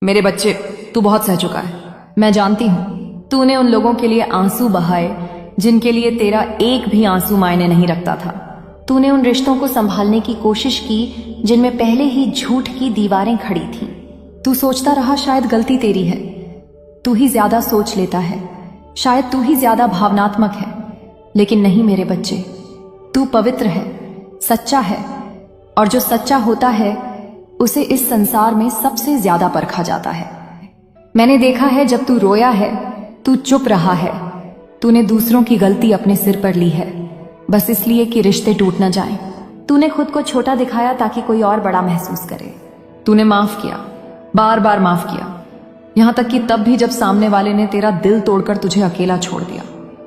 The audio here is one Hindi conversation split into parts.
मेरे बच्चे, तू बहुत सह चुका है। मैं जानती हूँ तूने उन लोगों के लिए आंसू बहाए जिनके लिए तेरा एक भी आंसू मायने नहीं रखता था। तूने उन रिश्तों को संभालने की कोशिश की जिनमें पहले ही झूठ की दीवारें खड़ी थीं। तू सोचता रहा शायद गलती तेरी है, तू ही ज्यादा सोच लेता है, शायद तू ही ज्यादा भावनात्मक है। लेकिन नहीं मेरे बच्चे, तू पवित्र है, सच्चा है, और जो सच्चा होता है उसे इस संसार में सबसे ज्यादा परखा जाता है। मैंने देखा है जब तू रोया है, तू चुप रहा है, तूने दूसरों की गलती अपने सिर पर ली है, बस इसलिए कि रिश्ते टूट न जाएं। तूने खुद को छोटा दिखाया ताकि कोई और बड़ा महसूस करे। तूने माफ किया, बार बार माफ किया, यहां तक कि तब भी जब सामने वाले ने तेरा दिल तोड़कर तुझे अकेला छोड़ दिया।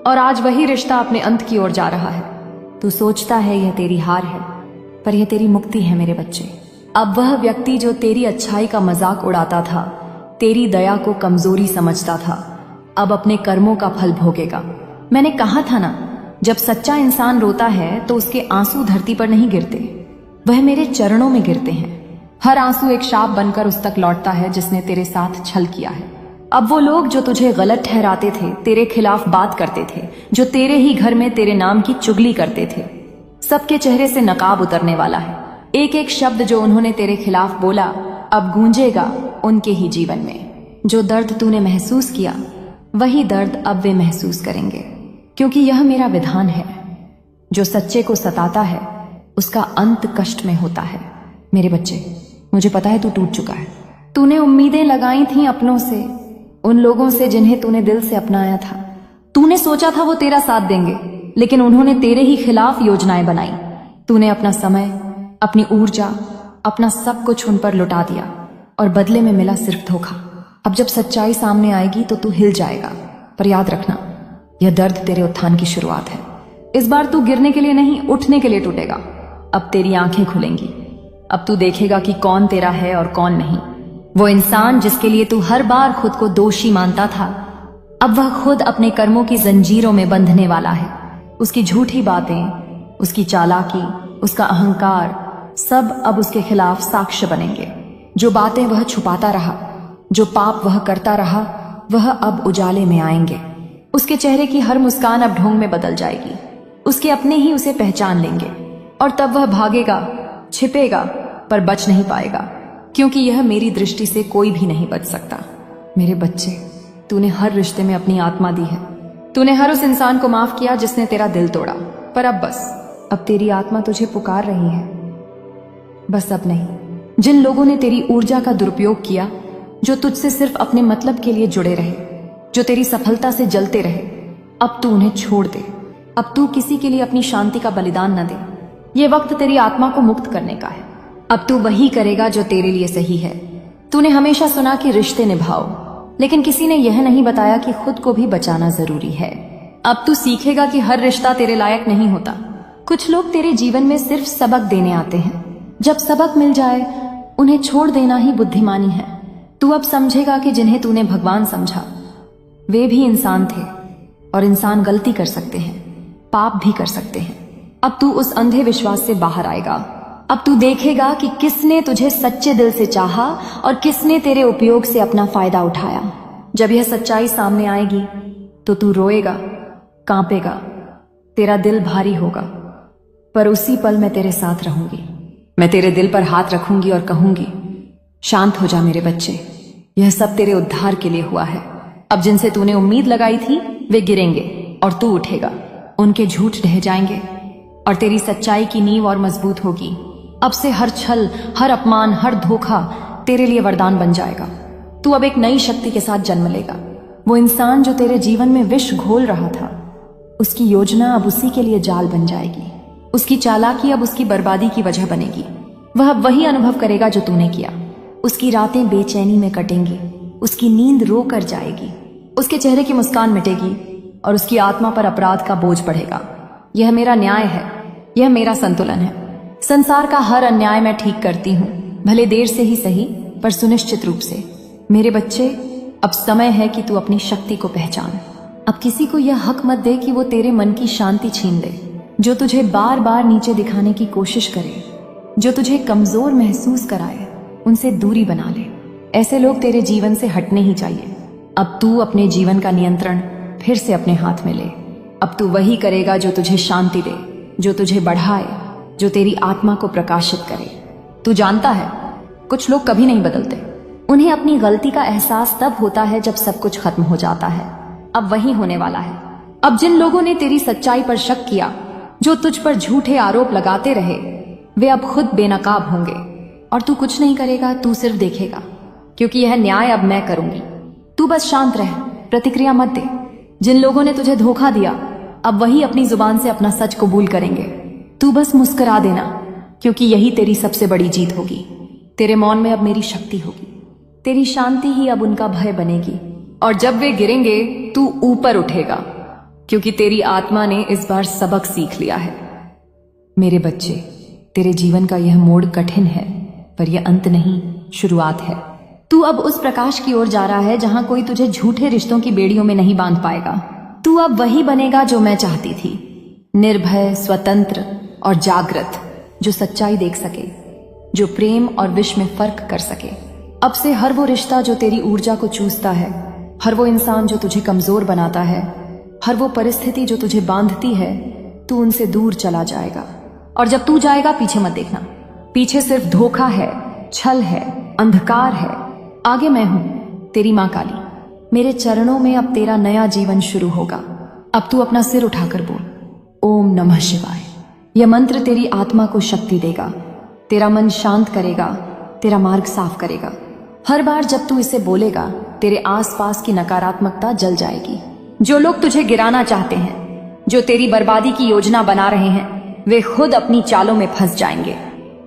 और आज वही रिश्ता अपने अंत की ओर जा रहा है। तू सोचता है यह तेरी हार है, पर यह तेरी मुक्ति है मेरे बच्चे। अब वह व्यक्ति जो तेरी अच्छाई का मजाक उड़ाता था, तेरी दया को कमजोरी समझता था, अब अपने कर्मों का फल भोगेगा। मैंने कहा था ना, जब सच्चा इंसान रोता है तो उसके आंसू धरती पर नहीं गिरते, वह मेरे चरणों में गिरते हैं। हर आंसू एक शाप बनकर उस तक लौटता है जिसने तेरे साथ छल किया है। अब वो लोग जो तुझे गलत ठहराते थे, तेरे खिलाफ बात करते थे, जो तेरे ही घर में तेरे नाम की चुगली करते थे, सबके चेहरे से नकाब उतरने वाला है। एक एक शब्द जो उन्होंने तेरे खिलाफ बोला अब गूंजेगा उनके ही जीवन में। जो दर्द तूने महसूस किया वही दर्द अब वे महसूस करेंगे, क्योंकि यह मेरा विधान है। जो सच्चे को सताता है उसका अंत कष्ट में होता है। मेरे बच्चे, मुझे पता है तू टूट चुका है। तूने उम्मीदें लगाई थी अपनों से, उन लोगों से जिन्हें तूने दिल से अपनाया था। तूने सोचा था वो तेरा साथ देंगे, लेकिन उन्होंने तेरे ही खिलाफ योजनाएं बनाई। तूने अपना समय, अपनी ऊर्जा, अपना सब कुछ उन पर लुटा दिया, और बदले में मिला सिर्फ धोखा। अब जब सच्चाई सामने आएगी तो तू हिल जाएगा, पर याद रखना, यह दर्द तेरे उत्थान की शुरुआत है। इस बार तू गिरने के लिए नहीं, उठने के लिए टूटेगा। अब तेरी आंखें खुलेंगी, अब तू देखेगा कि कौन तेरा है और कौन नहीं। वो इंसान जिसके लिए तू हर बार खुद को दोषी मानता था, अब वह खुद अपने कर्मों की जंजीरों में बंधने वाला है। उसकी झूठी बातें, उसकी चालाकी, उसका अहंकार, सब अब उसके खिलाफ साक्ष्य बनेंगे। जो बातें वह छुपाता रहा, जो पाप वह करता रहा, वह अब उजाले में आएंगे। उसके चेहरे की हर मुस्कान अब ढोंग में बदल जाएगी। उसके अपने ही उसे पहचान लेंगे, और तब वह भागेगा, छिपेगा, पर बच नहीं पाएगा, क्योंकि यह मेरी दृष्टि से कोई भी नहीं बच सकता। मेरे बच्चे, तूने हर रिश्ते में अपनी आत्मा दी है। तूने हर उस इंसान को माफ किया जिसने तेरा दिल तोड़ा, पर अब बस, अब तेरी आत्मा तुझे पुकार रही है। बस अब नहीं। जिन लोगों ने तेरी ऊर्जा का दुरुपयोग किया, जो तुझसे सिर्फ अपने मतलब के लिए जुड़े रहे, जो तेरी सफलता से जलते रहे, अब तू उन्हें छोड़ दे। अब तू किसी के लिए अपनी शांति का बलिदान न दे। ये वक्त तेरी आत्मा को मुक्त करने का है। अब तू वही करेगा जो तेरे लिए सही है। तूने हमेशा सुना कि रिश्ते निभाओ, लेकिन किसी ने यह नहीं बताया कि खुद को भी बचाना जरूरी है। अब तू सीखेगा कि हर रिश्ता तेरे लायक नहीं होता। कुछ लोग तेरे जीवन में सिर्फ सबक देने आते हैं। जब सबक मिल जाए उन्हें छोड़ देना ही बुद्धिमानी है। तू अब समझेगा कि जिन्हें तूने भगवान समझा वे भी इंसान थे, और इंसान गलती कर सकते हैं, पाप भी कर सकते हैं। अब तू उस अंधे विश्वास से बाहर आएगा। अब तू देखेगा कि किसने तुझे सच्चे दिल से चाहा और किसने तेरे उपयोग से अपना फायदा उठाया। जब यह सच्चाई सामने आएगी तो तू रोएगा, कांपेगा, तेरा दिल भारी होगा, पर उसी पल मैं तेरे साथ रहूंगी। मैं तेरे दिल पर हाथ रखूंगी और कहूंगी, शांत हो जा मेरे बच्चे, यह सब तेरे उद्धार के लिए हुआ है। अब जिनसे तूने उम्मीद लगाई थी वे गिरेंगे और तू उठेगा। उनके झूठ ढह जाएंगे और तेरी सच्चाई की नींव और मजबूत होगी। अब से हर छल, हर अपमान, हर धोखा तेरे लिए वरदान बन जाएगा। तू अब एक नई शक्ति के साथ जन्म लेगा। वो इंसान जो तेरे जीवन में विष घोल रहा था, उसकी योजना अब उसी के लिए जाल बन जाएगी। उसकी चालाकी अब उसकी बर्बादी की वजह बनेगी। वह अब वही अनुभव करेगा जो तूने किया। उसकी रातें बेचैनी में कटेंगी, उसकी नींद रो कर जाएगी, उसके चेहरे की मुस्कान मिटेगी, और उसकी आत्मा पर अपराध का बोझ बढ़ेगा। यह मेरा न्याय है, यह मेरा संतुलन है। संसार का हर अन्याय मैं ठीक करती हूँ, भले देर से ही सही, पर सुनिश्चित रूप से। मेरे बच्चे, अब समय है कि तू अपनी शक्ति को पहचान। अब किसी को यह हक मत दे कि वो तेरे मन की शांति छीन ले। जो तुझे बार बार नीचे दिखाने की कोशिश करे, जो तुझे कमजोर महसूस कराए, उनसे दूरी बना ले। ऐसे लोग तेरे जीवन से हटने ही चाहिए। अब तू अपने जीवन का नियंत्रण फिर से अपने हाथ में ले। अब तू वही करेगा जो तुझे शांति दे, जो तुझे बढ़ाए, जो तेरी आत्मा को प्रकाशित करे। तू जानता है, कुछ लोग कभी नहीं बदलते। उन्हें अपनी गलती का एहसास तब होता है जब सब कुछ खत्म हो जाता है। अब वही होने वाला है। अब जिन लोगों ने तेरी सच्चाई पर शक किया, जो तुझ पर झूठे आरोप लगाते रहे, वे अब खुद बेनकाब होंगे और तू कुछ नहीं करेगा, तू सिर्फ देखेगा, क्योंकि यह न्याय अब मैं करूंगी। तू बस शांत रह, प्रतिक्रिया मत दे। जिन लोगों ने तुझे धोखा दिया, अब वही अपनी जुबान से अपना सच कबूल करेंगे। तू बस मुस्कुरा देना, क्योंकि यही तेरी सबसे बड़ी जीत होगी। तेरे मौन में अब मेरी शक्ति होगी। तेरी शांति ही अब उनका भय बनेगी, और जब वे गिरेंगे तू ऊपर उठेगा, क्योंकि तेरी आत्मा ने इस बार सबक सीख लिया है। मेरे बच्चे, तेरे जीवन का यह मोड़ कठिन है, पर यह अंत नहीं, शुरुआत है। तू अब उस प्रकाश की ओर जा रहा है जहां कोई तुझे झूठे रिश्तों की बेड़ियों में नहीं बांध पाएगा। तू अब वही बनेगा जो मैं चाहती थी, निर्भय, स्वतंत्र और जागृत, जो सच्चाई देख सके, जो प्रेम और विष में फर्क कर सके। अब से हर वो रिश्ता जो तेरी ऊर्जा को चूसता है, हर वो इंसान जो तुझे कमजोर बनाता है, हर वो परिस्थिति जो तुझे बांधती है, तू उनसे दूर चला जाएगा। और जब तू जाएगा, पीछे मत देखना। पीछे सिर्फ धोखा है, छल है, अंधकार है। आगे मैं हूं, तेरी मां काली। मेरे चरणों में अब तेरा नया जीवन शुरू होगा। अब तू अपना सिर उठाकर बोल, ओम नमः शिवाय। यह मंत्र तेरी आत्मा को शक्ति देगा, तेरा मन शांत करेगा, तेरा मार्ग साफ करेगा। हर बार जब तू इसे बोलेगा, तेरे आसपास की नकारात्मकता जल जाएगी। जो लोग तुझे गिराना चाहते हैं, जो तेरी बर्बादी की योजना बना रहे हैं, वे खुद अपनी चालों में फंस जाएंगे।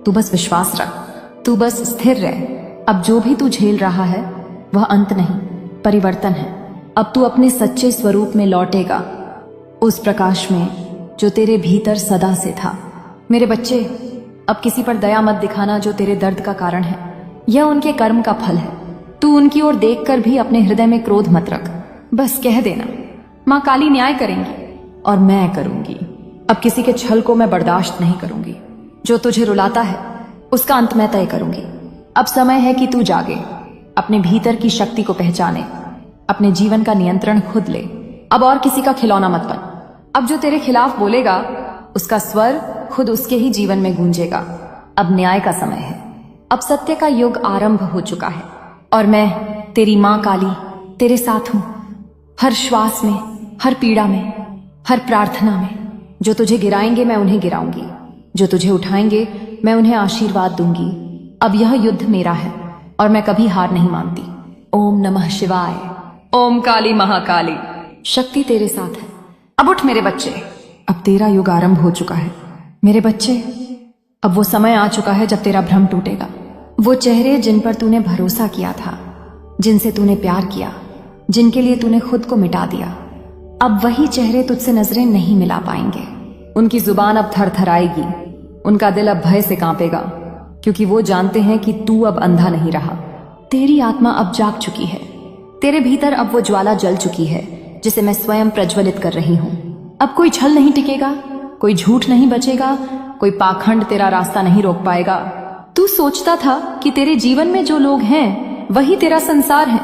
तू बस विश्वास रख, तू बस स्थिर रह। अब जो भी तू झेल रहा है, वह अंत नहीं, परिवर्तन है। अब तू अपने सच्चे स्वरूप में लौटेगा, उस प्रकाश में जो तेरे भीतर सदा से था। मेरे बच्चे, अब किसी पर दया मत दिखाना जो तेरे दर्द का कारण है। यह उनके कर्म का फल है। तू उनकी ओर देखकर भी अपने हृदय में क्रोध मत रख। बस कह देना, मां काली न्याय करेंगी और मैं करूंगी। अब किसी के छल को मैं बर्दाश्त नहीं करूंगी। जो तुझे रुलाता है, उसका अंत मैं तय करूंगी। अब समय है कि तू जागे, अपने भीतर की शक्ति को पहचाने, अपने जीवन का नियंत्रण खुद ले। अब और किसी का खिलौना मत बन। अब जो तेरे खिलाफ बोलेगा, उसका स्वर खुद उसके ही जीवन में गूंजेगा। अब न्याय का समय है। अब सत्य का युग आरंभ हो चुका है, और मैं, तेरी मां काली, तेरे साथ हूं। हर श्वास में, हर पीड़ा में, हर प्रार्थना में। जो तुझे गिराएंगे, मैं उन्हें गिराऊंगी। जो तुझे उठाएंगे, मैं उन्हें आशीर्वाद दूंगी। अब यह युद्ध मेरा है, और मैं कभी हार नहीं मानती। ओम नमः शिवाय। ओम काली महाकाली। शक्ति तेरे साथ है। अब उठ मेरे बच्चे, अब तेरा युग आरंभ हो चुका है। मेरे बच्चे, अब वो समय आ चुका है जब तेरा भ्रम टूटेगा। वो चेहरे जिन पर तूने भरोसा किया था, जिनसे तूने प्यार किया, जिनके लिए तूने खुद को मिटा दिया, अब वही चेहरे तुझसे नजरें नहीं मिला पाएंगे। उनकी जुबान अब थरथराएगी, उनका दिल अब भय से कांपेगा, क्योंकि वो जानते हैं कि तू अब अंधा नहीं रहा। तेरी आत्मा अब जाग चुकी है। तेरे भीतर अब वो ज्वाला जल चुकी है जिसे मैं स्वयं प्रज्वलित कर रही हूं। अब कोई छल नहीं टिकेगा, कोई झूठ नहीं बचेगा, कोई पाखंड तेरा रास्ता नहीं रोक पाएगा। तू सोचता था कि तेरे जीवन में जो लोग हैं वही तेरा संसार है,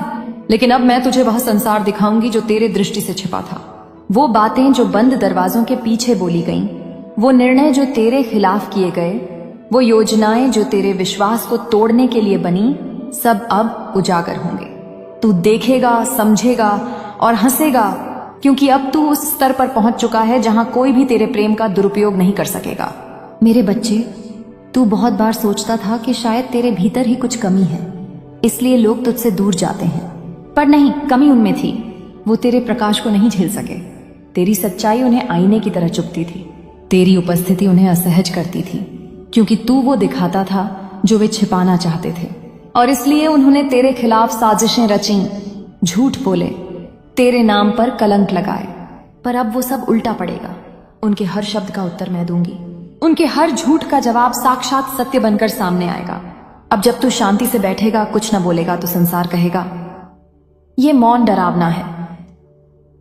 लेकिन अब मैं तुझे वह संसार दिखाऊंगी जो तेरे दृष्टि से छिपा था। वो बातें जो बंद दरवाजों के पीछे बोली गईं, वो निर्णय जो तेरे खिलाफ किए गए, वो योजनाएं जो तेरे विश्वास को तोड़ने के लिए बनी, सब अब उजागर होंगे। तू देखेगा, समझेगा और हंसेगा, क्योंकि अब तू उस स्तर पर पहुंच चुका है जहां कोई भी तेरे प्रेम का दुरुपयोग नहीं कर सकेगा। मेरे बच्चे, तू बहुत बार सोचता था कि शायद तेरे भीतर ही कुछ कमी है, इसलिए लोग तुझसे दूर जाते हैं, पर नहीं, कमी उनमें थी। वो तेरे प्रकाश को नहीं झेल सके। तेरी सच्चाई उन्हें आईने की तरह चुभती थी। तेरी उपस्थिति उन्हें असहज करती थी, क्योंकि तू वो दिखाता था जो वे छिपाना चाहते थे, और इसलिए उन्होंने तेरे खिलाफ साजिशें रची, झूठ बोले, तेरे नाम पर कलंक लगाए। पर अब वो सब उल्टा पड़ेगा। उनके हर शब्द का उत्तर मैं दूंगी। उनके हर झूठ का जवाब साक्षात सत्य बनकर सामने आएगा। अब जब तू शांति से बैठेगा, कुछ न बोलेगा, तो संसार कहेगा ये मौन डरावना है,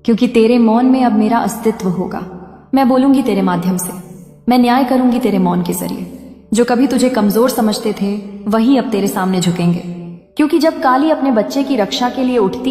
क्योंकि तेरे मौन में अब मेरा अस्तित्व होगा। मैं बोलूंगी तेरे माध्यम से, मैं न्याय करूंगी तेरे मौन के जरिए। जो कभी तुझे कमजोर समझते थे, वही अब तेरे सामने झुकेंगे। क्योंकि जब काली अपने बच्चे की रक्षा के लिए उठती